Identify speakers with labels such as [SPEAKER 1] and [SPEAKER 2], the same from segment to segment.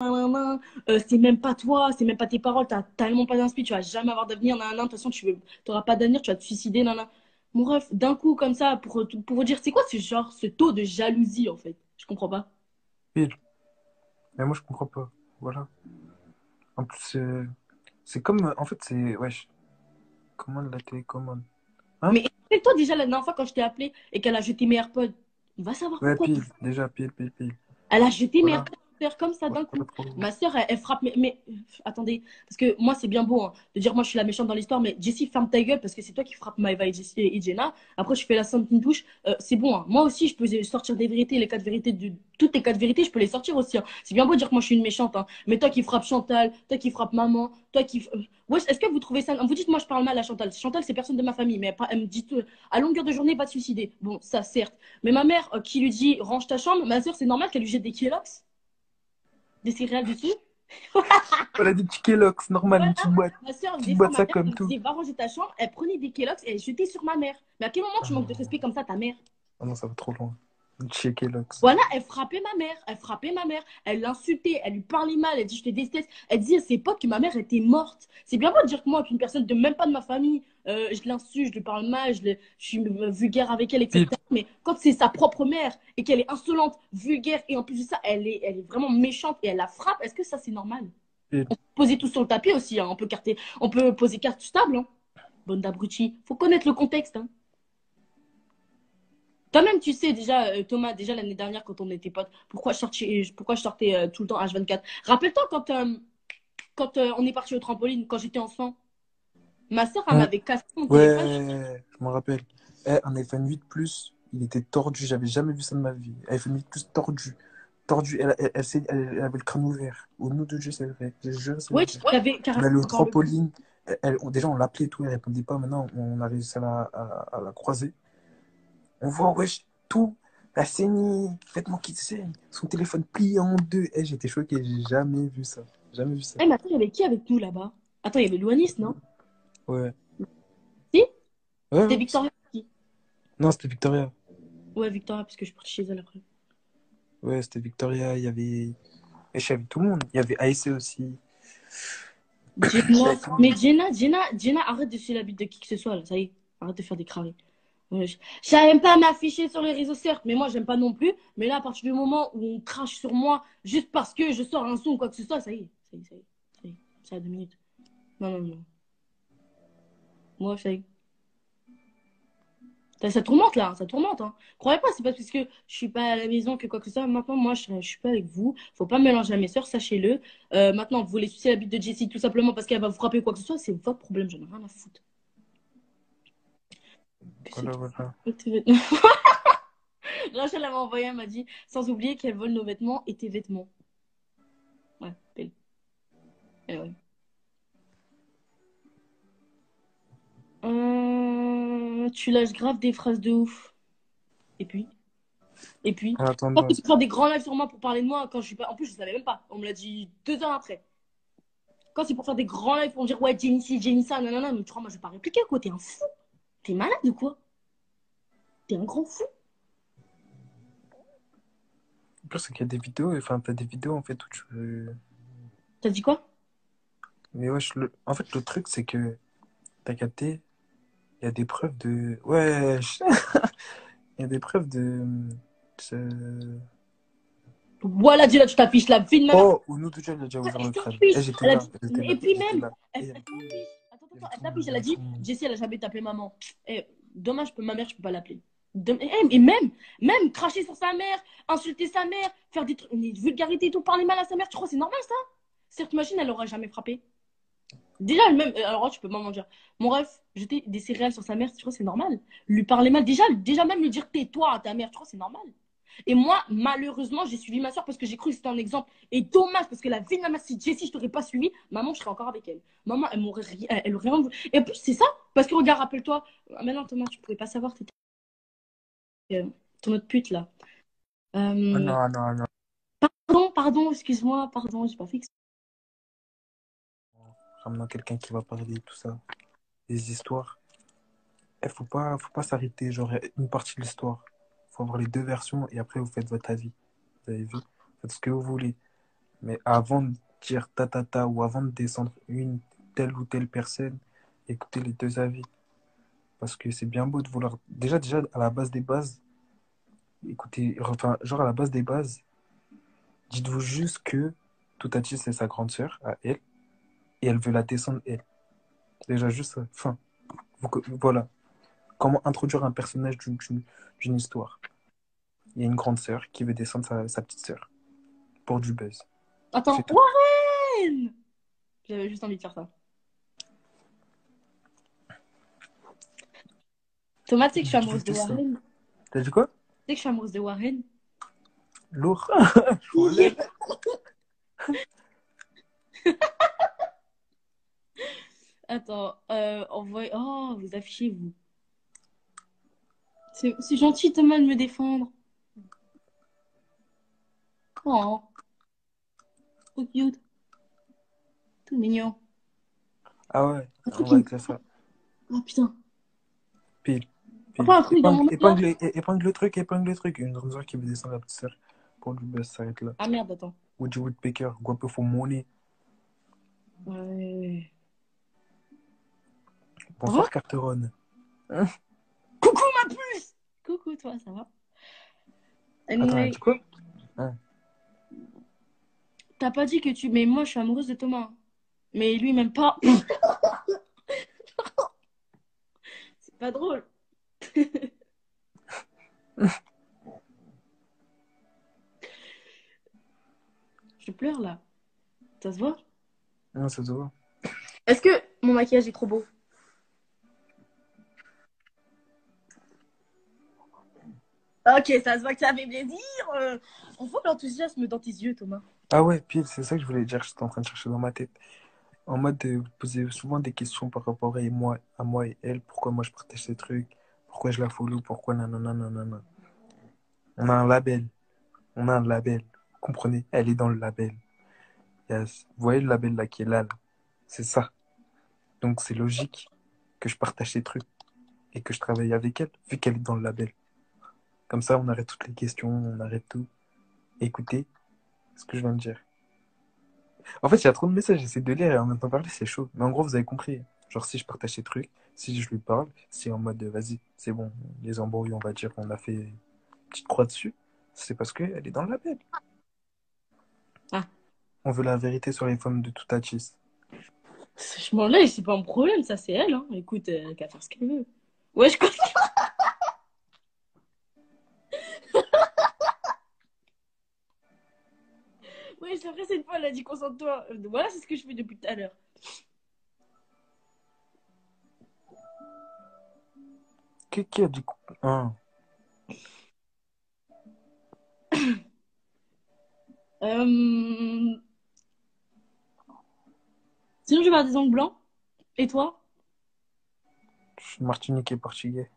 [SPEAKER 1] Nan, c'est même pas toi, c'est même pas tes paroles, t'as tellement pas d'inspi, tu vas jamais avoir d'avenir, nan, nan, de toute façon, t'auras pas d'avenir, tu vas te suicider, nan, nan. Mon ref, d'un coup, comme ça, pour vous dire, c'est quoi ce genre, ce taux de jalousie, en fait? Je comprends pas.
[SPEAKER 2] Pile. Mais moi, je comprends pas. Voilà. En plus, c'est comme. En fait, c'est. Wesh. Commande la télécommande. Hein?
[SPEAKER 1] Mais toi déjà, la dernière fois, quand je t'ai appelé et qu'elle a jeté mes AirPods, va savoir
[SPEAKER 2] Ouais,
[SPEAKER 1] pourquoi.
[SPEAKER 2] pile. Déjà, pile, pile, pile.
[SPEAKER 1] Elle a jeté mes
[SPEAKER 2] Voilà.
[SPEAKER 1] AirPods comme ça d'un
[SPEAKER 2] Voilà
[SPEAKER 1] coup.
[SPEAKER 2] trop loin.
[SPEAKER 1] Ma soeur, elle frappe. Attendez, parce que moi, c'est bien beau hein, de dire moi, je suis la méchante dans l'histoire, mais Jessie, ferme ta gueule parce que c'est toi qui frappes Maëva et, Jessie, et Jenna. Après, je fais la sainte une touche. C'est bon. Hein. Moi aussi, je peux sortir des vérités, les quatre vérités, toutes les quatre vérités, je peux les sortir aussi. Hein. C'est bien beau de dire que moi, je suis une méchante. Hein. Mais toi qui frappes Chantal, toi qui frappes maman, toi qui. Wesh, est-ce que vous trouvez ça. Vous dites, moi, je parle mal à Chantal. Chantal, c'est personne de ma famille, mais elle me dit à longueur de journée, va te suicider. Bon, ça, certes. Mais ma mère qui lui dit, range ta chambre, ma soeur, c'est normal qu'elle lui jette des Kellogg's des céréales dessus.
[SPEAKER 2] Voilà, des petits Kellogg's, normal,
[SPEAKER 1] Voilà.
[SPEAKER 2] une petite boîte.
[SPEAKER 1] Ma soeur,
[SPEAKER 2] Petite
[SPEAKER 1] des fois,
[SPEAKER 2] boîte,
[SPEAKER 1] ma
[SPEAKER 2] ça
[SPEAKER 1] mère, elle
[SPEAKER 2] comme
[SPEAKER 1] me
[SPEAKER 2] tout.
[SPEAKER 1] disait, va ranger ta chambre. Elle prenait des Kellogg's et elle jetait sur ma mère. Mais à quel moment
[SPEAKER 2] Ah
[SPEAKER 1] tu manques de
[SPEAKER 2] non,
[SPEAKER 1] respect comme ça, ta mère?
[SPEAKER 2] ah non, ça va trop loin. Chez Kellogg's.
[SPEAKER 1] Voilà, elle frappait ma mère. Elle frappait ma mère. Elle l'insultait. Elle lui parlait mal. Elle dit, je te déteste. Elle disait à ses potes que ma mère était morte. C'est bien beau de dire que moi, qu'une personne de même pas de ma famille, je l'insulte, je lui parle mal, je suis vulgaire avec elle,
[SPEAKER 2] Pile.
[SPEAKER 1] etc. Mais quand c'est sa propre mère et qu'elle est insolente, vulgaire et en plus de ça, elle est vraiment méchante et elle la frappe, est-ce que ça, c'est normal?
[SPEAKER 2] Pile.
[SPEAKER 1] Poser tout sur le tapis aussi. Hein. On peut poser carte stable. Hein. Bande d'abrutis. Faut connaître le contexte. Hein. Toi-même, tu sais déjà, Thomas, déjà l'année dernière, quand on était potes, pourquoi je sortais tout le temps H24. Rappelle-toi quand on est parti au trampoline, quand j'étais enfant, ma soeur, elle
[SPEAKER 2] Hum.
[SPEAKER 1] m'avait cassé mon téléphone.
[SPEAKER 2] Ouais, je m'en rappelle. Eh, un iPhone 8 Plus, il était tordu. J'avais jamais vu ça de ma vie. iPhone 8 Plus tordu. Tordu. Elle avait le crâne ouvert. Au nom de Dieu, c'est vrai. Je te jure, c'est
[SPEAKER 1] Ouais,
[SPEAKER 2] vrai.
[SPEAKER 1] tu avais
[SPEAKER 2] On
[SPEAKER 1] carrément
[SPEAKER 2] allait au
[SPEAKER 1] encore le.
[SPEAKER 2] trampoline. Déjà, on l'appelait et tout. Elle répondait pas. Maintenant, on a réussi à la croiser. On voit, wesh, tout. La saignée, vêtements qui saignent, son téléphone plié en deux. Eh, j'étais choqué, j'ai jamais vu ça. Jamais vu ça.
[SPEAKER 1] Eh, mais attends, il y avait qui avec nous là-bas? Attends, il y avait Louanis, non?
[SPEAKER 2] Ouais.
[SPEAKER 1] Si?
[SPEAKER 2] Ouais,
[SPEAKER 1] C'était
[SPEAKER 2] ouais.
[SPEAKER 1] Victoria. Qui
[SPEAKER 2] Non, c'était Victoria.
[SPEAKER 1] Ouais, Victoria, parce que je suis partie chez elle après.
[SPEAKER 2] Ouais, c'était Victoria. Il y avait. Et je tout le monde. Il y avait ASC aussi. Il y
[SPEAKER 1] Jenna.
[SPEAKER 2] avait tout le
[SPEAKER 1] Mais
[SPEAKER 2] monde.
[SPEAKER 1] Jenna, arrête de suivre la bite de qui que ce soit, là. Ça y est, arrête de faire des craries. Ouais, j'aime pas m'afficher sur les réseaux, certes, mais moi, j'aime pas non plus. Mais là, à partir du moment où on crache sur moi, juste parce que je sors un son ou quoi que ce soit, ça y est, ça y est, ça y est, ça y est, ça a 2 minutes. Non, non, non. Moi, ça y est. Ça tourmente là, ça tourmente. Hein. Croyez pas, c'est pas parce que je suis pas à la maison que quoi que ce soit. Maintenant, moi, je suis pas avec vous. Faut pas mélanger à mes sœurs, sachez-le. Maintenant, vous voulez sucer la bite de Jessie tout simplement parce qu'elle va vous frapper ou quoi que ce soit, c'est votre problème, j'en ai rien à foutre. Que c'est
[SPEAKER 2] Voilà,
[SPEAKER 1] tout.
[SPEAKER 2] voilà.
[SPEAKER 1] Rachel elle m'a envoyé, elle m'a dit, sans oublier qu'elle vole nos vêtements et tes vêtements. Ouais, belle. Eh ouais. Tu lâches grave des phrases de ouf. Et puis? Et puis?
[SPEAKER 2] En
[SPEAKER 1] Quand
[SPEAKER 2] attendant,
[SPEAKER 1] tu prends des grands lives sur moi pour parler de moi, quand je suis pas. En plus, je savais même pas. On me l'a dit 2 heures après. Quand c'est pour faire des grands lives pour me dire, ouais, Jenny ci, Jenny ça, nanana, mais tu crois, moi, je vais pas répliquer, quoi. T'es un fou. T'es malade ou quoi? T'es un grand fou.
[SPEAKER 2] le pire, c'est qu'il y a des vidéos. Enfin, t'as des vidéos en fait où tu veux.
[SPEAKER 1] T'as dit quoi?
[SPEAKER 2] Mais ouais, en fait, le truc, c'est que t'as capté, il y a des preuves de. Ouais, il y a des preuves de. ce-
[SPEAKER 1] Voilà, dis là, tu t'affiches la vie de ma mère.
[SPEAKER 2] Oh, Ounou Toucha, il a déjà ouvert
[SPEAKER 1] Elle
[SPEAKER 2] le crâne. Eh,
[SPEAKER 1] s'affiche.
[SPEAKER 2] j'étais
[SPEAKER 1] Elle a
[SPEAKER 2] là,
[SPEAKER 1] dit.
[SPEAKER 2] j'étais
[SPEAKER 1] Et
[SPEAKER 2] là,
[SPEAKER 1] puis
[SPEAKER 2] j'étais
[SPEAKER 1] même,
[SPEAKER 2] là.
[SPEAKER 1] elle
[SPEAKER 2] Et il y avait tout le monde.
[SPEAKER 1] s'affiche. Attends,
[SPEAKER 2] Il y
[SPEAKER 1] attends,
[SPEAKER 2] avait
[SPEAKER 1] elle
[SPEAKER 2] tout le monde,
[SPEAKER 1] s'affiche.
[SPEAKER 2] il y
[SPEAKER 1] Elle a
[SPEAKER 2] avait
[SPEAKER 1] dit,
[SPEAKER 2] tout le monde.
[SPEAKER 1] Jessie, elle a jamais t'appeler maman. Eh, dommage, je peux, ma mère, je peux pas l'appeler. Et même cracher sur sa mère, insulter sa mère, faire des vulgarités et tout, parler mal à sa mère, tu crois que c'est normal ça? Certes, machine, elle aurait jamais frappé. Déjà, elle-même, alors tu peux m'en dire. Mon ref, jeter des céréales sur sa mère, tu crois que c'est normal? Lui parler mal, déjà même lui dire tais-toi à ta mère, tu crois que c'est normal? Et moi, malheureusement, j'ai suivi ma soeur parce que j'ai cru que c'était un exemple. Et dommage, parce que la vie de ma mère, si Jessie, je t'aurais pas suivi, maman, je serais encore avec elle. Maman, elle m'aurait rien, elle aurait rien voulu. Et en plus, c'est ça, parce que regarde, rappelle-toi, ah, maintenant, Thomas, tu pouvais pas savoir, t'étais ton autre pute là.
[SPEAKER 2] Ah
[SPEAKER 1] Euh,
[SPEAKER 2] non, non, non.
[SPEAKER 1] pardon, excuse-moi, pardon, j'ai pas fait exprès.
[SPEAKER 2] Ramenant quelqu'un qui va parler, tout ça. Des histoires. Eh, faut pas s'arrêter, genre, une partie de l'histoire. Faut avoir les deux versions et après, vous faites votre avis. Vous avez vu? Faites ce que vous voulez. Mais avant de dire ta ou avant de descendre une telle ou telle personne, écoutez les deux avis. Parce que c'est bien beau de vouloir. Déjà, à la base des bases, écoutez, enfin, genre à la base des bases, dites-vous juste que Toutachi, c'est sa grande sœur, à elle, et elle veut la descendre, elle. Déjà, juste ça. Fin. Voilà. Comment introduire un personnage d'une histoire. Il y a une grande sœur qui veut descendre sa petite sœur pour du buzz. C'est
[SPEAKER 1] Attends,
[SPEAKER 2] tout.
[SPEAKER 1] Warren! J'avais juste envie de faire ça. Thomas, tu sais que je suis amoureuse de
[SPEAKER 2] Juste ça.
[SPEAKER 1] Warren. Tu
[SPEAKER 2] T'as dit quoi?
[SPEAKER 1] sais que je suis amoureuse de Warren.
[SPEAKER 2] Lourd. Je m'enlève.
[SPEAKER 1] Attends, envoie. Oh, vous affichez, vous. C'est gentil, Thomas, de me défendre. Oh, trop cute. Tout mignon.
[SPEAKER 2] Ah ouais,
[SPEAKER 1] Un truc
[SPEAKER 2] on
[SPEAKER 1] qui
[SPEAKER 2] va
[SPEAKER 1] me.
[SPEAKER 2] écrire ça.
[SPEAKER 1] Oh putain.
[SPEAKER 2] Pile, pile.
[SPEAKER 1] Pas un truc dans mon mec là?
[SPEAKER 2] Épingle le truc, épingle le truc. Une grande sœur qui veut descendre la petite sœur pour du buzz, ça s'arrête là.
[SPEAKER 1] Ah merde, attends.
[SPEAKER 2] Woody Woodpecker, guapo for money.
[SPEAKER 1] Ouais. Ça va?
[SPEAKER 2] Bonsoir Carteron.
[SPEAKER 1] Coucou ma puce! Coucou toi, ça va?
[SPEAKER 2] Attends, elle a
[SPEAKER 1] Anyway,
[SPEAKER 2] dit quoi? Hein.
[SPEAKER 1] t'as pas dit que tu. Mais moi, je suis amoureuse de Thomas. Mais lui, même pas. C'est pas drôle. Je pleure là. Ça se voit?
[SPEAKER 2] Non, ça se voit.
[SPEAKER 1] Est-ce que mon maquillage est trop beau? Ok, ça se voit que ça fait plaisir. On voit l'enthousiasme dans tes yeux, Thomas.
[SPEAKER 2] Ah ouais, pile, c'est ça que je voulais dire, j'étais en train de chercher dans ma tête. En mode de vous poser souvent des questions par rapport à moi et elle, pourquoi moi je partage ces trucs, pourquoi je la follow, pourquoi nanana nanana. On a un label, on a un label. Vous comprenez? Elle est dans le label. Yes. Vous voyez le label là qui est là, là? C'est ça. Donc c'est logique que je partage ces trucs et que je travaille avec elle, vu qu'elle est dans le label. Comme ça, on arrête toutes les questions, on arrête tout. Écoutez ce que je viens de dire. En fait, il y a trop de messages, j'essaie de lire et en même temps parler, c'est chaud. Mais en gros, vous avez compris. Genre, si je partage ces trucs, si je lui parle, si en mode, vas-y, c'est bon, les embrouilles, on va dire, on a fait une petite croix dessus, c'est parce qu'elle est dans le label.
[SPEAKER 1] Ah,
[SPEAKER 2] On veut la vérité sur les femmes de tout Toutatchis.
[SPEAKER 1] je m'en lève, c'est pas un problème, ça c'est elle. Hein. Écoute, elle qu'à faire ce qu'elle veut. Ouais, je comprends. Ouais, c'est vrai, cette fois, elle a dit concentre-toi. Voilà, c'est ce que je fais depuis tout à l'heure.
[SPEAKER 2] Qui a dit quoi? Ah,
[SPEAKER 1] Euh... Sinon, je vais avoir des ongles blancs. Et toi?
[SPEAKER 2] je suis Martinique et Portugais.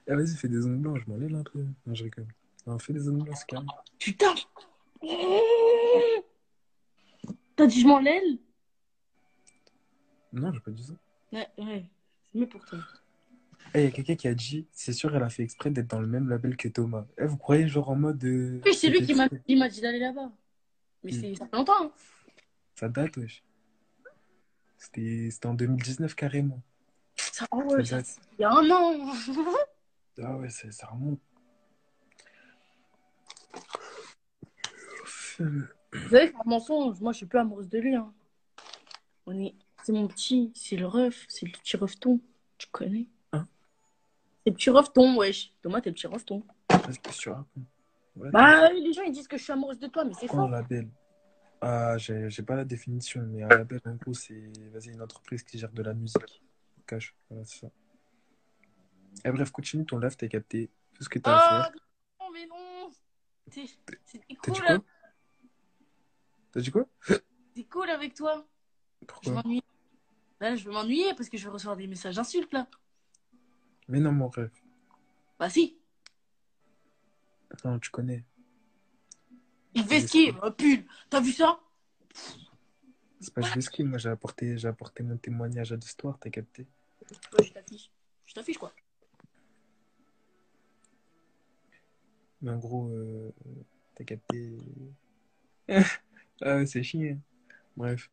[SPEAKER 2] Ah, vas-y, fais des ongles blancs, je m'en lève un peu. Non, je rigole. Non, fais des ongles blancs, c'est calme.
[SPEAKER 1] Putain! T'as dit je m'en l'aile?
[SPEAKER 2] Non, j'ai pas dit ça.
[SPEAKER 1] Ouais, ouais. C'est mieux pour toi.
[SPEAKER 2] Eh, il y a quelqu'un qui a dit, c'est sûr, elle a fait exprès d'être dans le même label que Thomas. Eh, vous croyez, genre en mode,
[SPEAKER 1] Oui, c'est lui
[SPEAKER 2] c'était
[SPEAKER 1] qui m'a
[SPEAKER 2] fait.
[SPEAKER 1] dit d'aller là-bas. Mais
[SPEAKER 2] Puis,
[SPEAKER 1] ça fait longtemps. Hein.
[SPEAKER 2] ça date, wesh. C'était en 2019 carrément.
[SPEAKER 1] Ça, oh
[SPEAKER 2] Ça
[SPEAKER 1] ouais, ça,
[SPEAKER 2] date.
[SPEAKER 1] il y a un an.
[SPEAKER 2] Ah ouais, ça remonte.
[SPEAKER 1] Vous savez, c'est un mensonge. Moi, je suis plus amoureuse de lui. Hein. On est... C'est mon petit, c'est le ref, c'est le petit refton. Tu connais?
[SPEAKER 2] Hein?
[SPEAKER 1] C'est le petit refton, wesh. Thomas, t'es le petit refton.
[SPEAKER 2] Qu'est-ce que tu racontes? Ouais, attends.
[SPEAKER 1] Bah, les gens, ils disent que je suis amoureuse de toi, mais c'est
[SPEAKER 2] Quoi un
[SPEAKER 1] faux.
[SPEAKER 2] label? Ah, j'ai pas la définition, mais un label, en gros, c'est, vas-y, une entreprise qui gère de la musique. Cash, voilà, c'est ça. Et bref, continue ton live, t'as capté. Fais ce que t'as à
[SPEAKER 1] Oh,
[SPEAKER 2] faire.
[SPEAKER 1] non, mais non. C'est c'est
[SPEAKER 2] T'as dit
[SPEAKER 1] cool, hein.
[SPEAKER 2] quoi? T'as dit quoi?
[SPEAKER 1] C'est cool avec toi. Je
[SPEAKER 2] Pourquoi?
[SPEAKER 1] m'ennuie. Là, je vais m'ennuyer parce que je vais recevoir des messages d'insultes, là.
[SPEAKER 2] Mais non, mon rêve.
[SPEAKER 1] Bah si.
[SPEAKER 2] Non, tu connais.
[SPEAKER 1] Il
[SPEAKER 2] Je
[SPEAKER 1] fait
[SPEAKER 2] vais
[SPEAKER 1] skier.
[SPEAKER 2] skier.
[SPEAKER 1] Oh, pull. T'as vu ça?
[SPEAKER 2] C'est pas je vais skier, moi j'ai apporté mon témoignage à l'histoire, t'as capté?
[SPEAKER 1] Ouais, je t'affiche. Je t'affiche, quoi.
[SPEAKER 2] Mais en gros, t'as capté. Ah, c'est chiant. Bref.